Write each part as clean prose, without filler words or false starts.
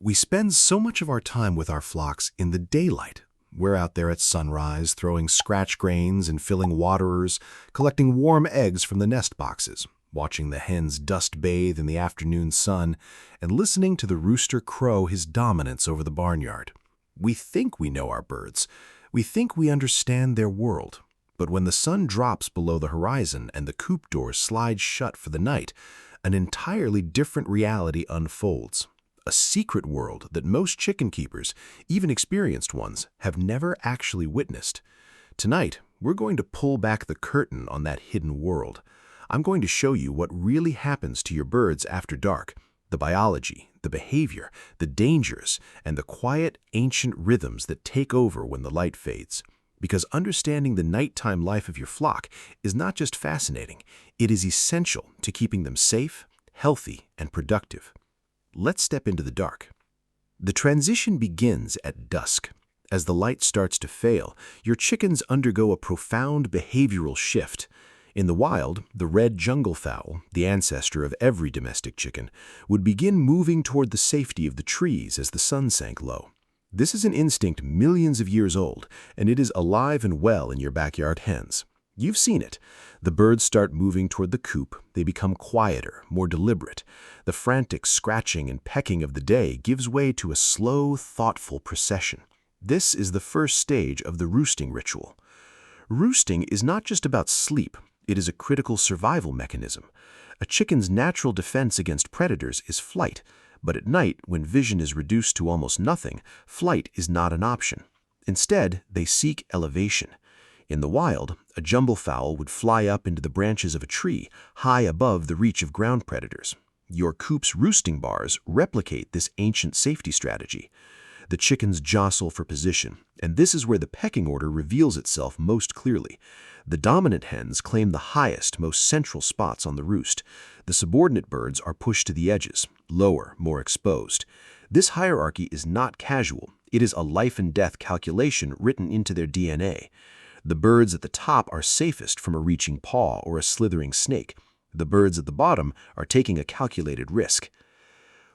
We spend so much of our time with our flocks in the daylight. We're out there at sunrise, throwing scratch grains and filling waterers, collecting warm eggs from the nest boxes, watching the hens dust bathe in the afternoon sun, and listening to the rooster crow his dominance over the barnyard. We think we know our birds. We think we understand their world. But when the sun drops below the horizon and the coop doors slide shut for the night, an entirely different reality unfolds. A secret world that most chicken keepers, even experienced ones, have never actually witnessed. Tonight, we're going to pull back the curtain on that hidden world. I'm going to show you what really happens to your birds after dark, the biology, the behavior, the dangers, and the quiet, ancient rhythms that take over when the light fades. Because understanding the nighttime life of your flock is not just fascinating, it is essential to keeping them safe, healthy, and productive. Let's step into the dark. The transition begins at dusk. As the light starts to fail, your chickens undergo a profound behavioral shift. In the wild, the red jungle fowl, the ancestor of every domestic chicken, would begin moving toward the safety of the trees as the sun sank low. This is an instinct millions of years old, and it is alive and well in your backyard hens. You've seen it. The birds start moving toward the coop. They become quieter, more deliberate. The frantic scratching and pecking of the day gives way to a slow, thoughtful procession. This is the first stage of the roosting ritual. Roosting is not just about sleep. It is a critical survival mechanism. A chicken's natural defense against predators is flight, but at night, when vision is reduced to almost nothing, flight is not an option. Instead, they seek elevation. In the wild, a jumble fowl would fly up into the branches of a tree, high above the reach of ground predators. Your coop's roosting bars replicate this ancient safety strategy. The chickens jostle for position, and this is where the pecking order reveals itself most clearly. The dominant hens claim the highest, most central spots on the roost. The subordinate birds are pushed to the edges, lower, more exposed. This hierarchy is not casual. It is a life and death calculation written into their DNA. The birds at the top are safest from a reaching paw or a slithering snake. The birds at the bottom are taking a calculated risk.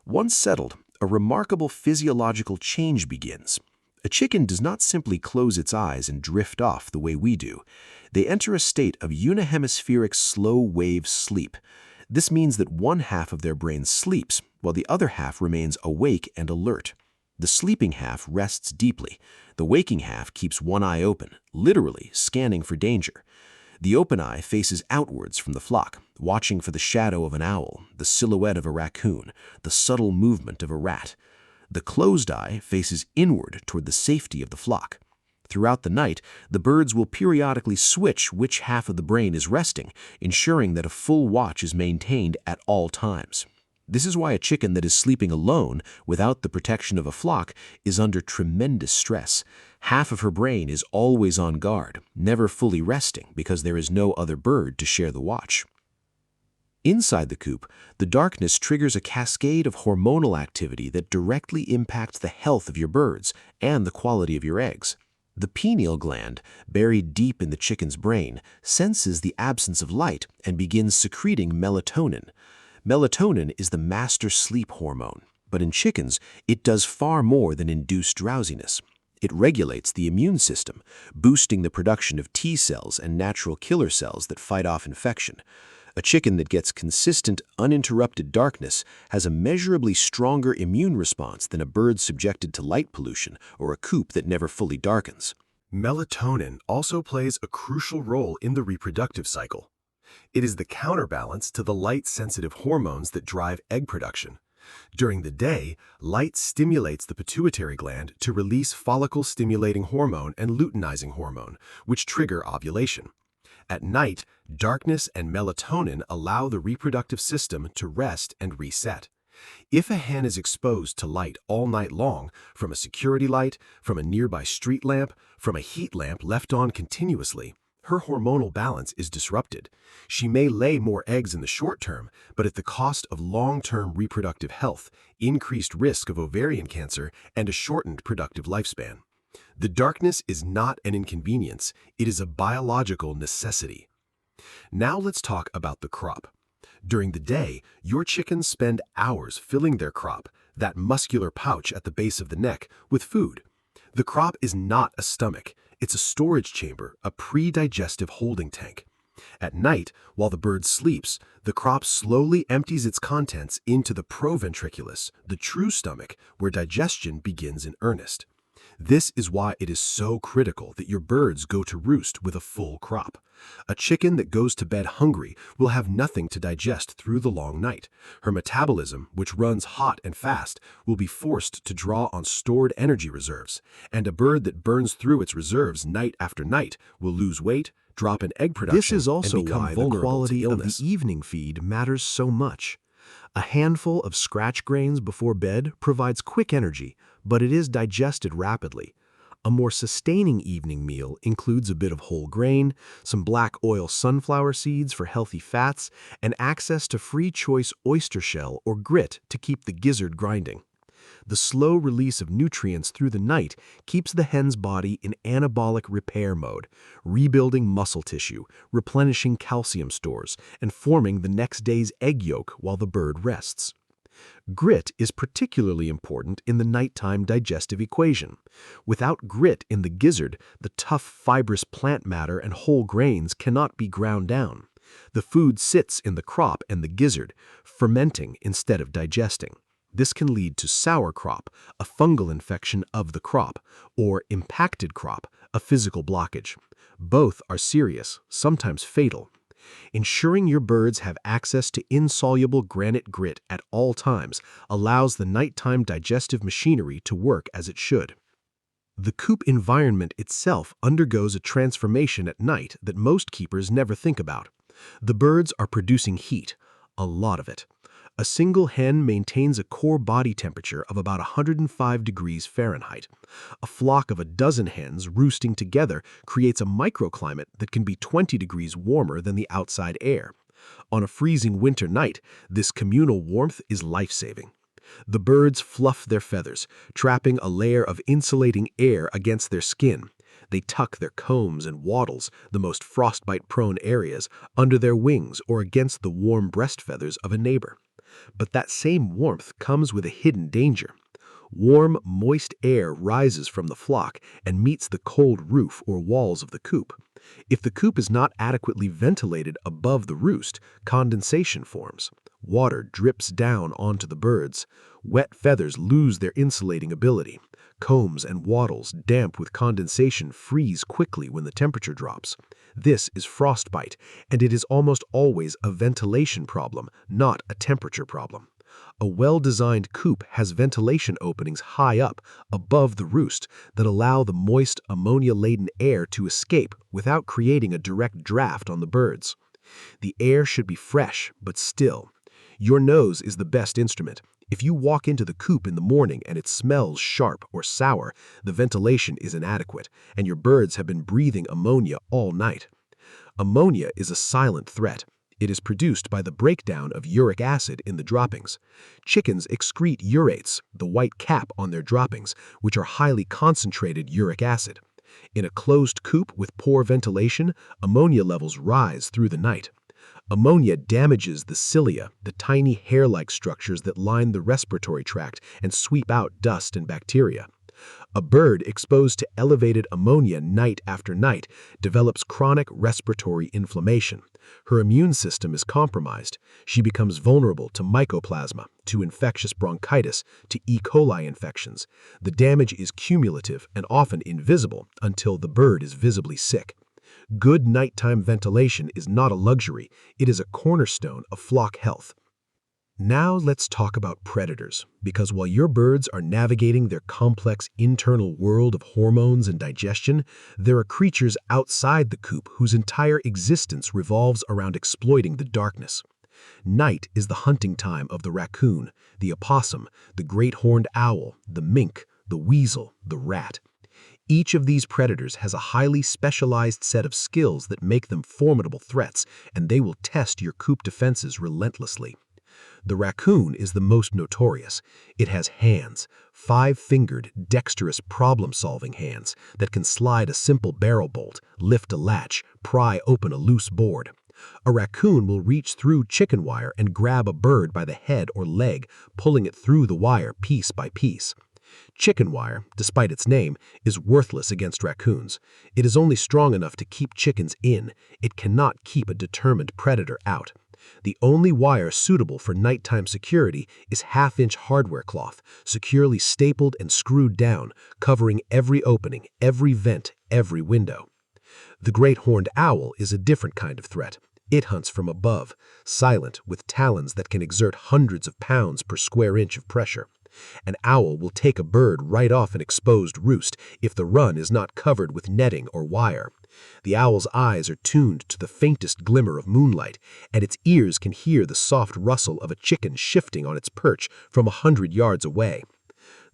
Once settled, a remarkable physiological change begins. A chicken does not simply close its eyes and drift off the way we do. They enter a state of unihemispheric slow-wave sleep. This means that one half of their brain sleeps, while the other half remains awake and alert. The sleeping half rests deeply. The waking half keeps one eye open, literally scanning for danger. The open eye faces outwards from the flock, watching for the shadow of an owl, the silhouette of a raccoon, the subtle movement of a rat. The closed eye faces inward toward the safety of the flock. Throughout the night, the birds will periodically switch which half of the brain is resting, ensuring that a full watch is maintained at all times. This is why a chicken that is sleeping alone, without the protection of a flock, is under tremendous stress. Half of her brain is always on guard, never fully resting because there is no other bird to share the watch. Inside the coop, the darkness triggers a cascade of hormonal activity that directly impacts the health of your birds and the quality of your eggs. The pineal gland, buried deep in the chicken's brain, senses the absence of light and begins secreting melatonin. Melatonin is the master sleep hormone, but in chickens, it does far more than induce drowsiness. It regulates the immune system, boosting the production of T cells and natural killer cells that fight off infection. A chicken that gets consistent, uninterrupted darkness has a measurably stronger immune response than a bird subjected to light pollution or a coop that never fully darkens. Melatonin also plays a crucial role in the reproductive cycle. It is the counterbalance to the light-sensitive hormones that drive egg production. During the day, light stimulates the pituitary gland to release follicle-stimulating hormone and luteinizing hormone, which trigger ovulation. At night, darkness and melatonin allow the reproductive system to rest and reset. If a hen is exposed to light all night long, from a security light, from a nearby street lamp, from a heat lamp left on continuously, her hormonal balance is disrupted. She may lay more eggs in the short term, but at the cost of long-term reproductive health, increased risk of ovarian cancer, and a shortened productive lifespan. The darkness is not an inconvenience, it is a biological necessity. Now let's talk about the crop. During the day, your chickens spend hours filling their crop, that muscular pouch at the base of the neck, with food. The crop is not a stomach. It's a storage chamber, a pre-digestive holding tank. At night, while the bird sleeps, the crop slowly empties its contents into the proventriculus, the true stomach, where digestion begins in earnest. This is why it is so critical that your birds go to roost with a full crop. A chicken that goes to bed hungry will have nothing to digest through the long night. Her metabolism, which runs hot and fast, will be forced to draw on stored energy reserves, and a bird that burns through its reserves night after night will lose weight, drop in egg production, This is also and become why the vulnerable quality to of the illness. evening feed matters so much. A handful of scratch grains before bed provides quick energy, but it is digested rapidly. A more sustaining evening meal includes a bit of whole grain, some black oil sunflower seeds for healthy fats, and access to free choice oyster shell or grit to keep the gizzard grinding. The slow release of nutrients through the night keeps the hen's body in anabolic repair mode, rebuilding muscle tissue, replenishing calcium stores, and forming the next day's egg yolk while the bird rests. Grit is particularly important in the nighttime digestive equation. Without grit in the gizzard, the tough fibrous plant matter and whole grains cannot be ground down. The food sits in the crop and the gizzard, fermenting instead of digesting. This can lead to sour crop, a fungal infection of the crop, or impacted crop, a physical blockage. Both are serious, sometimes fatal. Ensuring your birds have access to insoluble granite grit at all times allows the nighttime digestive machinery to work as it should. The coop environment itself undergoes a transformation at night that most keepers never think about. The birds are producing heat, a lot of it. A single hen maintains a core body temperature of about 105 degrees Fahrenheit. A flock of a dozen hens roosting together creates a microclimate that can be 20 degrees warmer than the outside air. On a freezing winter night, this communal warmth is life-saving. The birds fluff their feathers, trapping a layer of insulating air against their skin. They tuck their combs and wattles, the most frostbite-prone areas, under their wings or against the warm breast feathers of a neighbor. But that same warmth comes with a hidden danger. Warm, moist air rises from the flock and meets the cold roof or walls of the coop. If the coop is not adequately ventilated above the roost, condensation forms. Water drips down onto the birds. Wet feathers lose their insulating ability. Combs and wattles, damp with condensation, freeze quickly when the temperature drops. This is frostbite, and it is almost always a ventilation problem, not a temperature problem. A well-designed coop has ventilation openings high up, above the roost, that allow the moist, ammonia-laden air to escape without creating a direct draft on the birds. The air should be fresh, but still. Your nose is the best instrument. If you walk into the coop in the morning and it smells sharp or sour, the ventilation is inadequate, and your birds have been breathing ammonia all night. Ammonia is a silent threat. It is produced by the breakdown of uric acid in the droppings. Chickens excrete urates, the white cap on their droppings, which are highly concentrated uric acid. In a closed coop with poor ventilation, ammonia levels rise through the night. Ammonia damages the cilia, the tiny hair-like structures that line the respiratory tract and sweep out dust and bacteria. A bird exposed to elevated ammonia night after night develops chronic respiratory inflammation. Her immune system is compromised. She becomes vulnerable to mycoplasma, to infectious bronchitis, to E. coli infections. The damage is cumulative and often invisible until the bird is visibly sick. Good nighttime ventilation is not a luxury, it is a cornerstone of flock health. Now let's talk about predators, because while your birds are navigating their complex internal world of hormones and digestion, there are creatures outside the coop whose entire existence revolves around exploiting the darkness. Night is the hunting time of the raccoon, the opossum, the great horned owl, the mink, the weasel, the rat. Each of these predators has a highly specialized set of skills that make them formidable threats, and they will test your coop defenses relentlessly. The raccoon is the most notorious. It has hands, five-fingered, dexterous problem-solving hands that can slide a simple barrel bolt, lift a latch, pry open a loose board. A raccoon will reach through chicken wire and grab a bird by the head or leg, pulling it through the wire piece by piece. Chicken wire, despite its name, is worthless against raccoons. It is only strong enough to keep chickens in. It cannot keep a determined predator out. The only wire suitable for nighttime security is half-inch hardware cloth, securely stapled and screwed down, covering every opening, every vent, every window. The great horned owl is a different kind of threat. It hunts from above, silent, with talons that can exert hundreds of pounds per square inch of pressure. An owl will take a bird right off an exposed roost if the run is not covered with netting or wire. The owl's eyes are tuned to the faintest glimmer of moonlight, and its ears can hear the soft rustle of a chicken shifting on its perch from 100 yards away.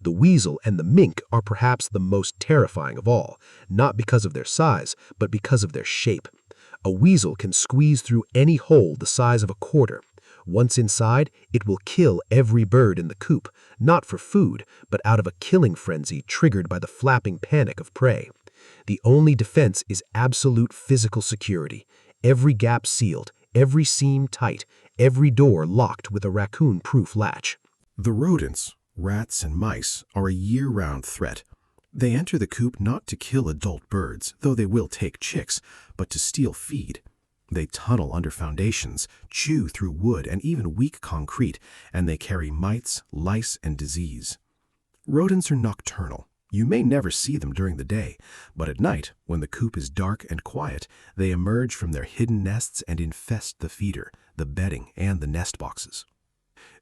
The weasel and the mink are perhaps the most terrifying of all, not because of their size, but because of their shape. A weasel can squeeze through any hole the size of a quarter. Once inside, it will kill every bird in the coop, not for food, but out of a killing frenzy triggered by the flapping panic of prey. The only defense is absolute physical security. Every gap sealed, every seam tight, every door locked with a raccoon-proof latch. The rodents, rats and mice, are a year-round threat. They enter the coop not to kill adult birds, though they will take chicks, but to steal feed. They tunnel under foundations, chew through wood and even weak concrete, and they carry mites, lice, and disease. Rodents are nocturnal. You may never see them during the day, but at night, when the coop is dark and quiet, they emerge from their hidden nests and infest the feeder, the bedding, and the nest boxes.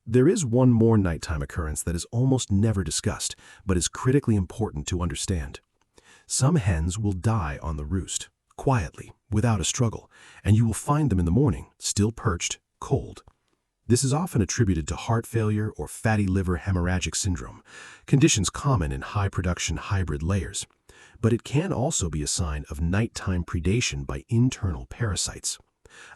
There is one more nighttime occurrence that is almost never discussed, but is critically important to understand. Some hens will die on the roost, quietly, without a struggle, and you will find them in the morning, still perched, cold. This is often attributed to heart failure or fatty liver hemorrhagic syndrome, conditions common in high-production hybrid layers. But it can also be a sign of nighttime predation by internal parasites.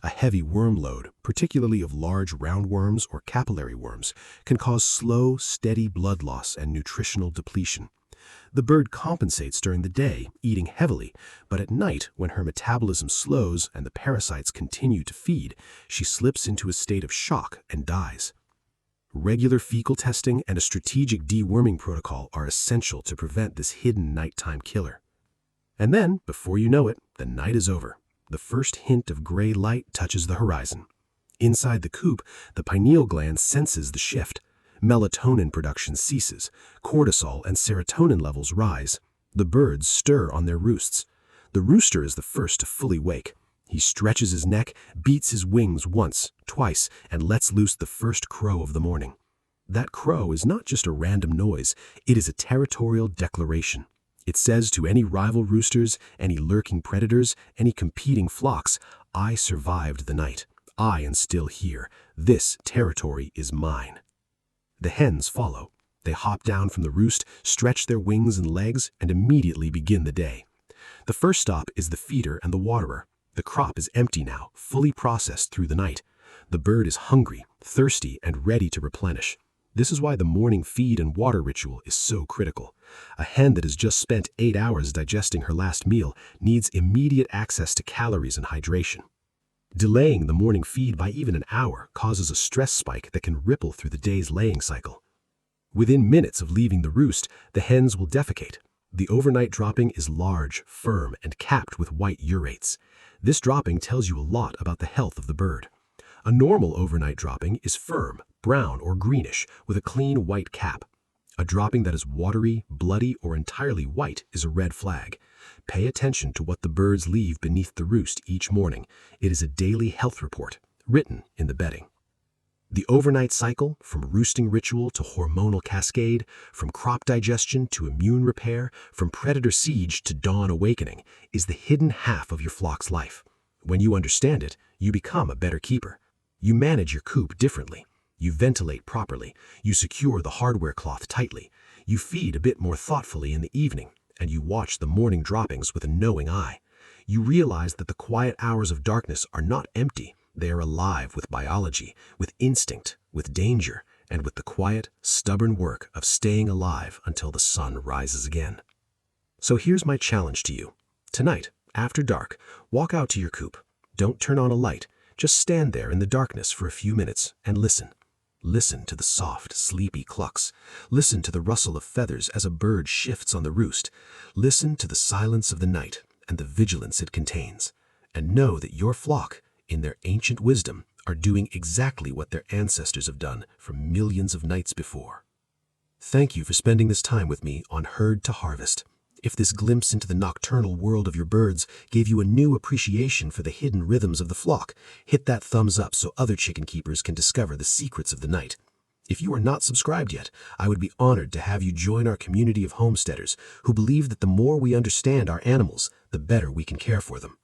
A heavy worm load, particularly of large roundworms or capillary worms, can cause slow, steady blood loss and nutritional depletion. The bird compensates during the day, eating heavily, but at night, when her metabolism slows and the parasites continue to feed, she slips into a state of shock and dies. Regular fecal testing and a strategic deworming protocol are essential to prevent this hidden nighttime killer. And then, before you know it, the night is over. The first hint of gray light touches the horizon. Inside the coop, the pineal gland senses the shift. Melatonin production ceases, cortisol and serotonin levels rise. The birds stir on their roosts. The rooster is the first to fully wake. He stretches his neck, beats his wings once, twice, and lets loose the first crow of the morning. That crow is not just a random noise, it is a territorial declaration. It says to any rival roosters, any lurking predators, any competing flocks, I survived the night. I am still here. This territory is mine. The hens follow. They hop down from the roost, stretch their wings and legs, and immediately begin the day. The first stop is the feeder and the waterer. The crop is empty now, fully processed through the night. The bird is hungry, thirsty, and ready to replenish. This is why the morning feed and water ritual is so critical. A hen that has just spent 8 hours digesting her last meal needs immediate access to calories and hydration. Delaying the morning feed by even an hour causes a stress spike that can ripple through the day's laying cycle. Within minutes of leaving the roost, the hens will defecate. The overnight dropping is large, firm, and capped with white urates. This dropping tells you a lot about the health of the bird. A normal overnight dropping is firm, brown or greenish, with a clean white cap. A dropping that is watery, bloody, or entirely white is a red flag. Pay attention to what the birds leave beneath the roost each morning. It is a daily health report, written in the bedding. The overnight cycle, from roosting ritual to hormonal cascade, from crop digestion to immune repair, from predator siege to dawn awakening, is the hidden half of your flock's life. When you understand it, you become a better keeper. You manage your coop differently. You ventilate properly. You secure the hardware cloth tightly. You feed a bit more thoughtfully in the evening, and you watch the morning droppings with a knowing eye. You realize that the quiet hours of darkness are not empty. They are alive with biology, with instinct, with danger, and with the quiet, stubborn work of staying alive until the sun rises again. So here's my challenge to you. Tonight, after dark, walk out to your coop. Don't turn on a light. Just stand there in the darkness for a few minutes and listen. Listen to the soft, sleepy clucks. Listen to the rustle of feathers as a bird shifts on the roost. Listen to the silence of the night and the vigilance it contains. And know that your flock, in their ancient wisdom, are doing exactly what their ancestors have done for millions of nights before. Thank you for spending this time with me on Herd to Harvest. If this glimpse into the nocturnal world of your birds gave you a new appreciation for the hidden rhythms of the flock, hit that thumbs up so other chicken keepers can discover the secrets of the night. If you are not subscribed yet, I would be honored to have you join our community of homesteaders who believe that the more we understand our animals, the better we can care for them.